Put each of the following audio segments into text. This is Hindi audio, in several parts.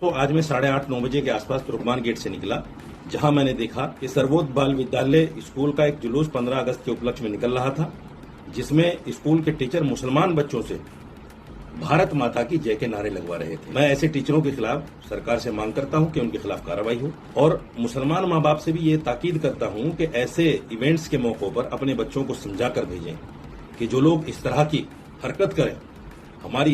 तो आज मैं 8:30-9 बजे के आसपास तुर्कमान गेट से निकला, जहां मैंने देखा कि सर्वोदय बाल विद्यालय स्कूल का एक जुलूस 15 अगस्त के उपलक्ष्य में निकल रहा था, जिसमें स्कूल के टीचर मुसलमान बच्चों से भारत माता की जय के नारे लगवा रहे थे। मैं ऐसे टीचरों के खिलाफ सरकार से मांग करता हूं कि उनके खिलाफ कार्रवाई हो, और मुसलमान माँ बाप से भी ये ताकीद करता हूं कि ऐसे इवेंट्स के मौकों पर अपने बच्चों को समझा कर भेजें कि जो लोग इस तरह की हरकत करें, हमारे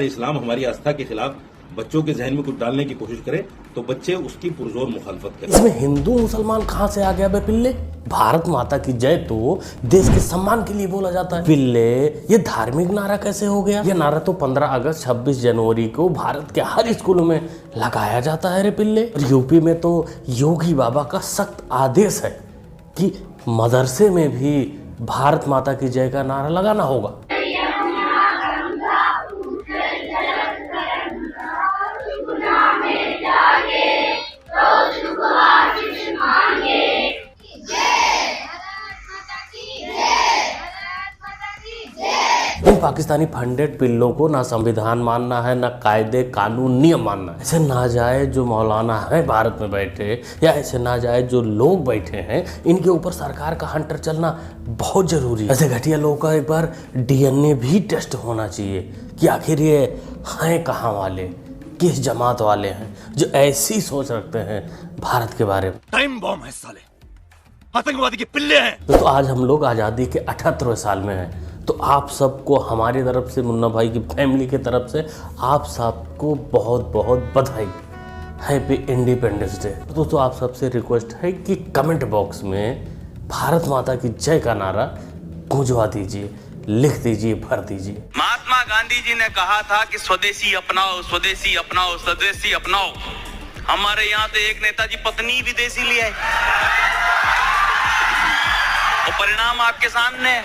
इस्लाम हमारी आस्था के खिलाफ बच्चों के जहन में कुछ डालने की कोशिश करें, तो बच्चे उसकी पुरजोर मुखालफत करें। इसमें हिंदू मुसलमान कहाँ से आ गया बे पिल्ले? भारत माता की जय तो देश के सम्मान के लिए बोला जाता है पिल्ले। ये धार्मिक नारा कैसे हो गया? ये नारा तो 15 अगस्त 26 जनवरी को भारत के हर स्कूलों में लगाया जाता है रे पिल्ले। यूपी में तो योगी बाबा का सख्त आदेश है कि मदरसे में भी भारत माता की जय का नारा लगाना होगा। इन पाकिस्तानी फंडेड पिल्लों को ना संविधान मानना है, ना कायदे कानून नियम मानना है। ऐसे ना जाए जो मौलाना है भारत में बैठे, या ऐसे ना जाए जो लोग बैठे हैं, इनके ऊपर सरकार का हंटर चलना बहुत जरूरी है। ऐसे घटिया लोगों का एक बार DNA भी टेस्ट होना चाहिए कि आखिर ये हैं कहाँ वाले, किस जमात वाले हैं जो ऐसी सोच रखते हैं भारत के बारे में। टाइम बॉम्ब है साले, आतंकवादी के पिल्ले हैं। तो आज हम लोग आज़ादी के 78वें साल में हैं, तो आप सबको हमारी तरफ से, मुन्ना भाई की फैमिली की तरफ से आप सबको बहुत बहुत बधाई। Happy independence day. दोस्तों आप सबसे रिक्वेस्ट है कि कमेंट बॉक्स में भारत माता की जय का नारा गूंजवा दीजिए, लिख दीजिए, भर दीजिए। महात्मा गांधी जी ने कहा था कि स्वदेशी अपनाओ, स्वदेशी अपनाओ, स्वदेशी अपनाओ। हमारे यहाँ तो एक नेताजी पत्नी विदेशी ले आए, और परिणाम आपके सामने है।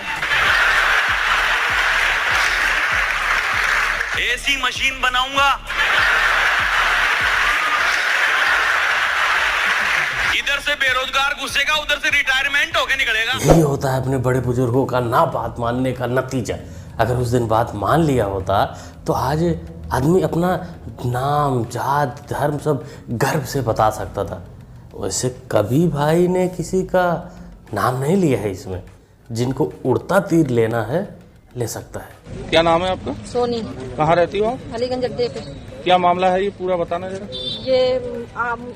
ऐसी मशीन बनाऊंगा, इधर से बेरोजगार घुसेगा, उधर से रिटायरमेंट होके निकलेगा। यही होता है अपने बड़े बुजुर्गों का ना बात मानने का नतीजा। अगर उस दिन बात मान लिया होता तो आज आदमी अपना नाम, जात, धर्म सब गर्व से बता सकता था। वैसे कभी भाई ने किसी का नाम नहीं लिया है इसमें। जिनको उड़ता तीर लेना है ले सकता है। क्या नाम है आपका? सोनी। कहाँ रहती हो आप? अलीगंज अड्डे पे। क्या मामला है ये पूरा बताना जरा। ये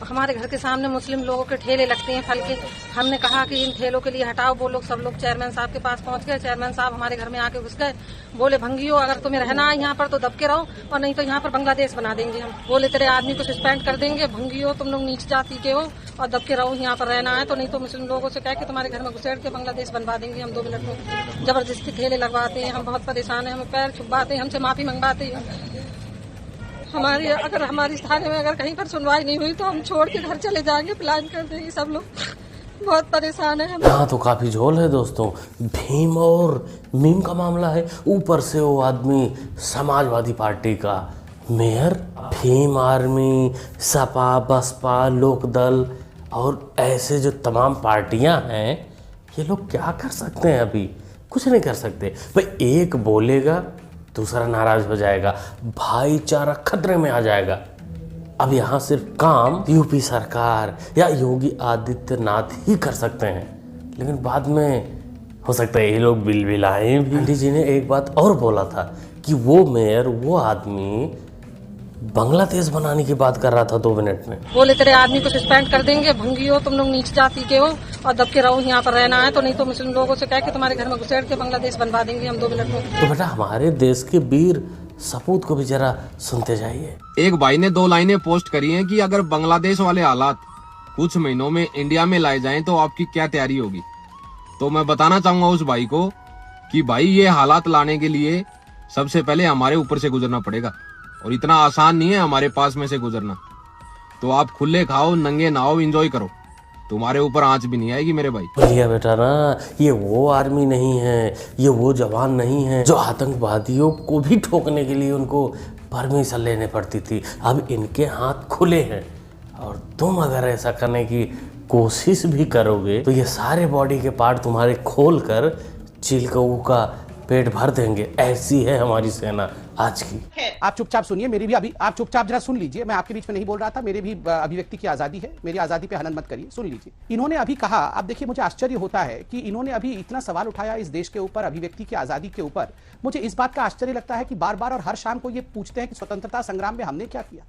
हमारे घर के सामने मुस्लिम लोगों के ठेले लगते हैं फल के। हमने कहा कि इन ठेलों के लिए हटाओ। वो लोग सब लोग चेयरमैन साहब के पास पहुंच गए। चेयरमैन साहब हमारे घर में आके घुस गए। बोले भंगियो, अगर तुम्हें रहना है यहाँ पर तो दब के रहो, और नहीं तो यहाँ पर बांग्लादेश बना देंगे हम। बोले तेरे आदमी को सस्पेंड कर देंगे। भंगियो, तुम लोग नीच जाति के हो और दब के रहो, यहाँ पर रहना है तो नहीं तो मुस्लिम लोगों से कह के तुम्हारे घर में घुसेड़ के बांग्लादेश बनवा देंगे हम 2 मिनट में। जबरदस्ती ठेले लगवाते हैं। हम बहुत परेशान है। हमें पैर छुपाते हैं, हमसे माफी मंगवाते हैं। अगर हमारी थाने में अगर कहीं पर सुनवाई नहीं हुई तो हम छोड़ के घर चले जाएंगे, प्लान कर देंगे। सब लोग बहुत परेशान है। यहाँ तो काफी झोल है दोस्तों। भीम और मीम का मामला है, ऊपर से वो आदमी समाजवादी पार्टी का मेयर। भीम आर्मी, सपा, बसपा, लोकदल और ऐसे जो तमाम पार्टियां हैं, ये लोग क्या कर सकते हैं? अभी कुछ नहीं कर सकते भाई। एक बोलेगा दूसरा नाराज हो जाएगा, भाईचारा खतरे में आ जाएगा। अब यहाँ सिर्फ काम यूपी सरकार या योगी आदित्यनाथ ही कर सकते हैं, लेकिन बाद में हो सकता है ये लोग बिलबिलाएं भी। गांधी जी ने एक बात और बोला था कि वो मेयर, वो आदमी बांग्लादेश बनाने की बात कर रहा था 2 मिनट में। बोले तेरे आदमी को सस्पेंड कर देंगे। भंगियो, तुम लोग नीच जाति के हो और दब के रहो, यहाँ पर रहना है तो नहीं तो मुस्लिम लोगों से कह के तुम्हारे घर में घुसेड़ के बांग्लादेश बनवा देंगे हम 2 मिनट में। तो बेटा हमारे देश के वीर सपूत को भी जरा सुनते जाइए। एक भाई ने 2 लाइनें पोस्ट करी हैं कि अगर बांग्लादेश वाले हालात कुछ महीनों में इंडिया में लाए जाएं तो आपकी क्या तैयारी होगी। तो मैं बताना चाहूंगा उस भाई को कि भाई ये हालात लाने के लिए सबसे पहले हमारे ऊपर से गुजरना पड़ेगा, और इतना आसान नहीं है हमारे पास में से गुजरना। तो आप खुले खाओ, नंगे नहाओ, एंजॉय करो, तुम्हारे ऊपर आंच भी नहीं आएगी मेरे भाई। बोलिए बेटा ना, ये वो आर्मी नहीं है, ये वो जवान नहीं है जो आतंकवादियों को भी ठोकने के लिए उनको परमिशन लेने पड़ती थी। अब इनके हाथ खुले हैं, और तुम अगर ऐसा करने की कोशिश भी करोगे तो ये सारे बॉडी के पार्ट तुम्हारे खोल कर चिल कौओं का पेट भर देंगे। ऐसी है हमारी सेना। आज की। आप चुपचाप सुनिए, मेरी भी अभी आप चुपचाप जरा सुन लीजिए, मैं आपके बीच में नहीं बोल रहा था, मेरे भी अभिव्यक्ति की आजादी है, मेरी आजादी पे हनन मत करिए, सुन लीजिए। इन्होंने अभी कहा, आप देखिए मुझे आश्चर्य होता है कि इन्होंने अभी इतना सवाल उठाया इस देश के ऊपर, अभिव्यक्ति की आजादी के ऊपर। मुझे इस बात का आश्चर्य लगता है कि बार बार और हर शाम को ये पूछते हैं कि स्वतंत्रता संग्राम में हमने क्या किया।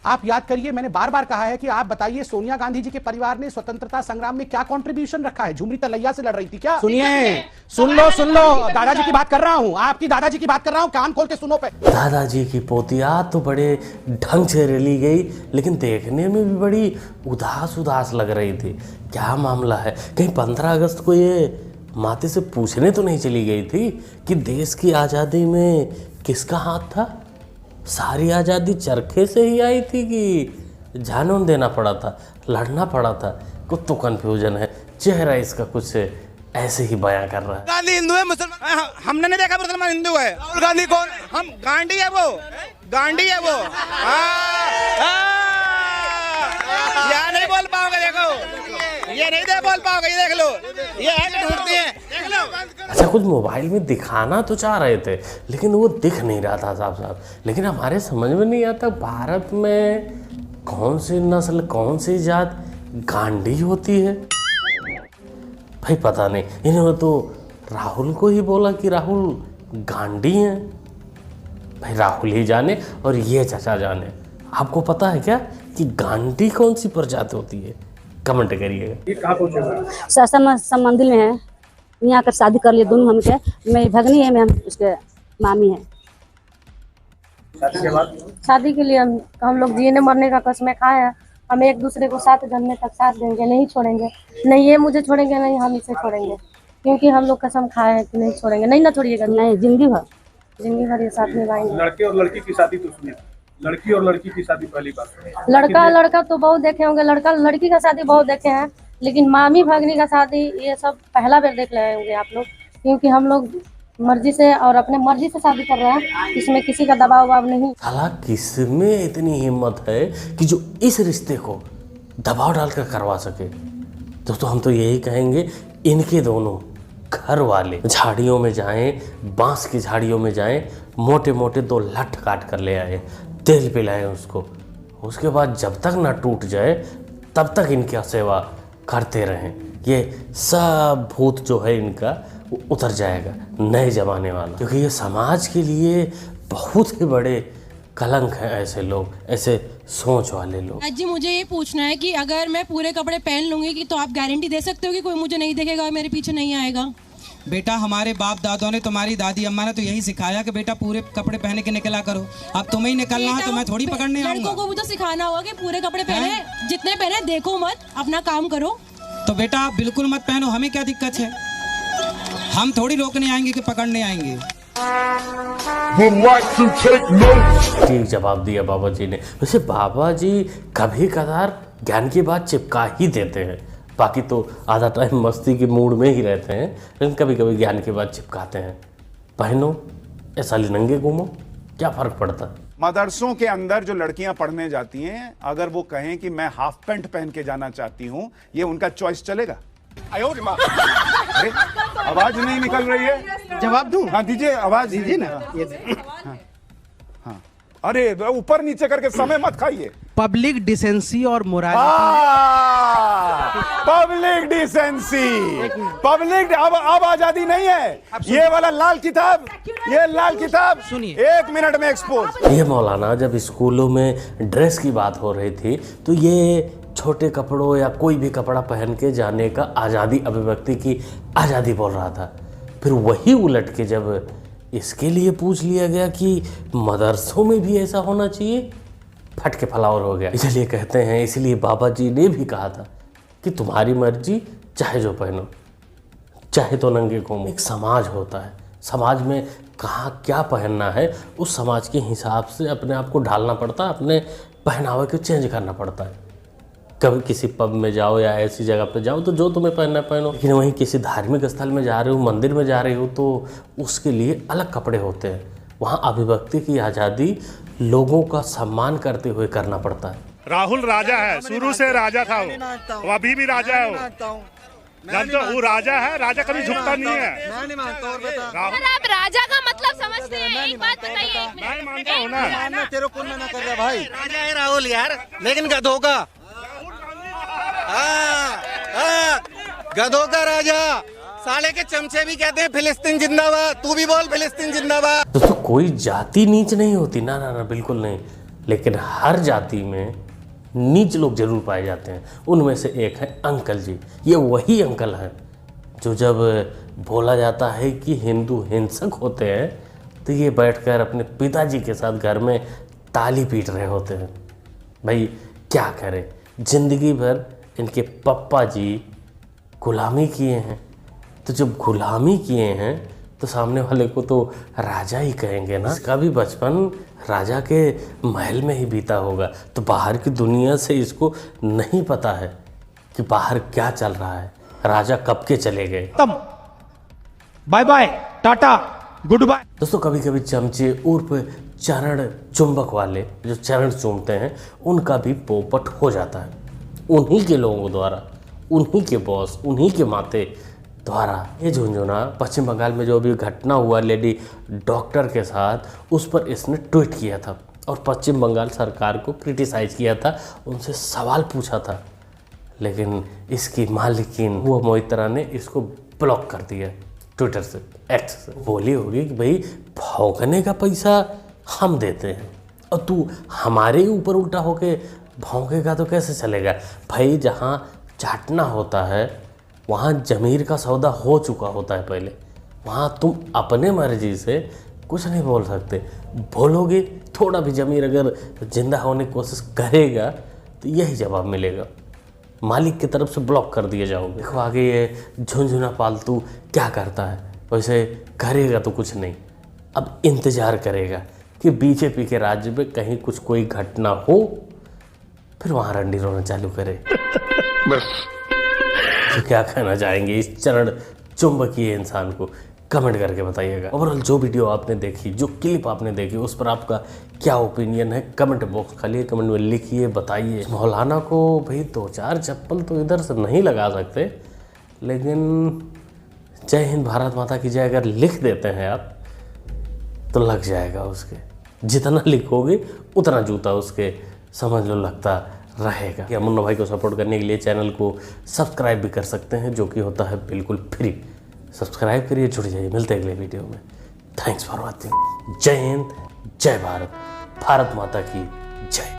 आप याद करिए, मैंने बार बार कहा है कि आप बताइए सोनिया गांधी जी के परिवार ने स्वतंत्रता संग्राम में क्या कंट्रीब्यूशन रखा है। झुमरी तलैया से लड़ रही थी क्या? सुनिए, सुन लो, दादाजी की बात कर रहा हूं, आपकी दादाजी की बात कर रहा हूं, कान खोल के सुनो पे। दादाजी की पोतिया तो बड़े ढंग से रली गई, लेकिन देखने में भी बड़ी उदास लग रही थी। क्या मामला है? कहीं 15 अगस्त को ये माते से पूछने तो नहीं चली गई थी कि देश की आज़ादी में किसका हाथ था? सारी आज़ादी चरखे से ही आई थी कि जानून देना पड़ा था, लड़ना पड़ा था? कुछ तो कन्फ्यूजन है। चेहरा इसका कुछ ऐसे ही बयां कर रहा है। गांधी हिंदू है, मुसलमान हमने नहीं देखा मुसलमान हिंदू है। राहुल गांधी कौन? हम गांधी है वो, गांधी है वो। यहाँ नहीं बोल पाओगे, देखो ये नहीं दे बोल पाओगे, ये देख लो, ये है कि ढूंढती है, देख लो। अच्छा, कुछ मोबाइल में दिखाना तो चाह रहे थे, लेकिन वो दिख नहीं रहा था साफ। लेकिन हमारे समझ में नहीं आता भारत में कौन सी नस्ल, कौन सी जात गांडी होती है। भाई पता नहीं, इन्होंने तो राहुल को ही बोला कि राहुल गांडी हैं। भाई राहुल ही जाने और ये चाचा जाने। आपको पता है क्या कि गांडी कौन सी प्रजाति होती है? कमेंट करिएगा। सब मंदिर में है, यहाँ आकर शादी कर लिए दोनों। हम के मेरी भगनी है, मैं उसके मामी है। शादी के लिए हम लोग जीने मरने का कसम खाए हैं। हम एक दूसरे को 7 जन्म तक साथ देंगे, नहीं छोड़ेंगे। नहीं ये मुझे छोड़ेंगे, नहीं हम इसे छोड़ेंगे, क्योंकि हम लोग कसम खाए हैं कि नहीं छोड़ेंगे। नहीं ना छोड़िएगा, नहीं जिंदगी भर ये साथ निभाएंगे। लड़के और लड़की की शादी तो सुनिए, लड़की और लड़की की शादी पहली बात। लड़का तो बहुत देखे होंगे, लड़का लड़की का शादी बहुत देखे हैं, लेकिन मामी भगनी का शादी ये सब पहला बार देख रहे होंगे आप लोग, क्योंकि हम लोग मर्जी से और अपने मर्जी से शादी कर रहे हैं, इसमें किसी का दबाव वबाव नहीं। साला किसमें इतनी हिम्मत है कि जो इस रिश्ते को दबाव डालकर करवा सके? दोस्तों हम तो यही कहेंगे, इनके दोनों घर वाले झाड़ियों में जाएं, बांस की झाड़ियों में जाएं, मोटे मोटे 2 लठ काट कर ले आए, तेल पिलाएं उसको। उसके बाद जब तक ना टूट जाए तब तक इनकी सेवा करते रहें। ये सब भूत जो है इनका वो उतर जाएगा नए जमाने वाला, क्योंकि ये समाज के लिए बहुत ही बड़े कलंक हैं ऐसे लोग, ऐसे सोच वाले लोग। जी मुझे ये पूछना है कि अगर मैं पूरे कपड़े पहन लूंगी कि तो आप गारंटी दे सकते हो कि कोई मुझे नहीं देखेगा और मेरे पीछे नहीं आएगा? बेटा हमारे बाप दादों ने, तुम्हारी दादी अम्मा ने तो यही सिखाया कि बेटा पूरे कपड़े पहने के निकला करो। अब तुम्हें ही निकलना है तो मैं थोड़ी पकड़ने आऊंगा। लड़कों को भी तो सिखाना होगा कि पूरे कपड़े पहने, जितने पहने देखो मत, अपना काम करो। तो बेटा आप बिल्कुल मत पहनो, हमें क्या दिक्कत है? हम थोड़ी रोकने आएंगे कि पकड़ने आएंगे। ठीक जवाब दिया बाबा जी ने। वैसे बाबा जी कभी कदार ज्ञान की बात चिपका ही देते हैं, बाकी तो आधा टाइम मस्ती के मूड में ही रहते हैं, लेकिन कभी कभी ज्ञान की बात चिपकाते हैं। पहनो या साली नंगे घूमो, क्या फर्क पड़ता? मदरसों के अंदर जो लड़कियां पढ़ने जाती हैं, अगर वो कहें कि मैं हाफ पैंट पहन के जाना चाहती हूं, ये उनका चॉइस चलेगा? अरे आवाज नहीं निकल रही है, जवाब दूं? हाँ दीजिए, आवाज दीजिए ना। हाँ, अरे ऊपर नीचे करके समय मत खाइए। पब्लिक डिसेंसी और मोरालिटी। पब्लिक डिसेंसी, पब्लिक अब आजादी नहीं है। ये वाला लाल किताब, ये लाल किताब सुनिए, 1 मिनट में एक्सपोज। ये मौलाना जब स्कूलों में ड्रेस की बात हो रही थी तो ये छोटे कपड़ों या कोई भी कपड़ा पहन के जाने का आज़ादी, अभिव्यक्ति की आज़ादी बोल रहा था। फिर वही उलट के जब इसके लिए पूछ लिया गया कि मदरसों में भी ऐसा होना चाहिए, फट के फलावर हो गया। इसलिए कहते हैं, इसलिए बाबा जी ने भी कहा था कि तुम्हारी मर्जी, चाहे जो पहनो, चाहे तो नंगे घूमो। एक समाज होता है, समाज में कहाँ क्या पहनना है उस समाज के हिसाब से अपने आप को ढालना पड़ता है, अपने पहनावे को चेंज करना पड़ता है। कभी किसी पब में जाओ या ऐसी जगह पे जाओ तो जो तुम्हें पहनना पहनो, लेकिन वहीं किसी धार्मिक स्थल में जा रहे हो, मंदिर में जा रहे हो, तो उसके लिए अलग कपड़े होते हैं। वहाँ अभिव्यक्ति की आज़ादी लोगों का सम्मान करते हुए करना पड़ता है। राहुल राजा है, शुरू से राजा था वो, अभी भी राजा है वो। वो राजा है, राजा कभी झुकता नहीं है। मैं नहीं मानता। और बता, अगर आप राजा का मतलब समझते हैं, एक बात बताइए। मैं मानता हूँ ना। तेरे को मना कर रहा भाई। राजा है राहुल यार, लेकिन गधों का। गधों का राजा, साले के चमचे भी कहते हैं फिलिस्तीन जिंदाबाद। तू भी बोल फिलिस्तीन जिंदाबाद। दोस्तों कोई जाति नीच नहीं होती, ना ना ना, बिल्कुल नहीं। लेकिन हर जाति में नीच लोग जरूर पाए जाते हैं। उनमें से एक है अंकल जी। ये वही अंकल हैं जो जब बोला जाता है कि हिंदू हिंसक होते हैं तो ये बैठकर अपने पिताजी के साथ घर में ताली पीट रहे होते हैं। भाई क्या करें, जिंदगी भर इनके पप्पा जी गुलामी किए हैं, तो जब गुलामी किए हैं तो सामने वाले को तो राजा ही कहेंगे ना। इसका भी बचपन राजा के महल में ही बीता होगा, तो बाहर की दुनिया से इसको नहीं पता है कि बाहर क्या चल रहा है, राजा कब के चले गए। तम bye bye tata good bye. दोस्तों कभी कभी चमचे उर्फ चरण चुंबक वाले जो चरण चूमते हैं उनका भी पोपट हो जाता है, उन्हीं के लोगों द्वारा, उन्हीं के बॉस, उन्हीं के माते द्वारा। ये झुंझुना पश्चिम बंगाल में जो अभी घटना हुआ लेडी डॉक्टर के साथ, उस पर इसने ट्वीट किया था और पश्चिम बंगाल सरकार को क्रिटिसाइज किया था, उनसे सवाल पूछा था। लेकिन इसकी मालिकिन वो मोहितरा ने इसको ब्लॉक कर दिया ट्विटर से, एक्स से। बोली होगी कि भाई भौंकने का पैसा हम देते हैं और तू हमारे ऊपर उल्टा होके भौंकेगा तो कैसे चलेगा। भाई जहाँ चाटना होता है वहाँ जमीर का सौदा हो चुका होता है पहले, वहाँ तुम अपने मर्जी से कुछ नहीं बोल सकते। बोलोगे थोड़ा भी जमीर अगर जिंदा होने की कोशिश करेगा तो यही जवाब मिलेगा, मालिक की तरफ से ब्लॉक कर दिए जाओगे। देखो आगे ये झुंझुना पालतू क्या करता है, वैसे करेगा तो कुछ नहीं, अब इंतज़ार करेगा कि बीजेपी के राज्य में कहीं कुछ कोई घटना हो, फिर वहाँ रंडी रोना चालू करे। बस तो क्या कहना चाहेंगे इस चरण चुंबकीय इंसान को, कमेंट करके बताइएगा। ओवरऑल जो वीडियो आपने देखी, जो क्लिप आपने देखी, उस पर आपका क्या ओपिनियन है, कमेंट बॉक्स खाली कमेंट में लिखिए, बताइए। मौलाना को भाई 2-4 चप्पल तो इधर से नहीं लगा सकते, लेकिन जय हिंद भारत माता की जय अगर लिख देते हैं आप तो लग जाएगा उसके। जितना लिखोगे उतना जूता उसके समझ लो लगता रहेगा। या मुन्ना भाई को सपोर्ट करने के लिए चैनल को सब्सक्राइब भी कर सकते हैं, जो कि होता है बिल्कुल फ्री। सब्सक्राइब करिए, जुड़ जाइए। मिलते हैं अगले वीडियो में। Thanks for watching. जय हिंद, जय भारत, भारत माता की जय।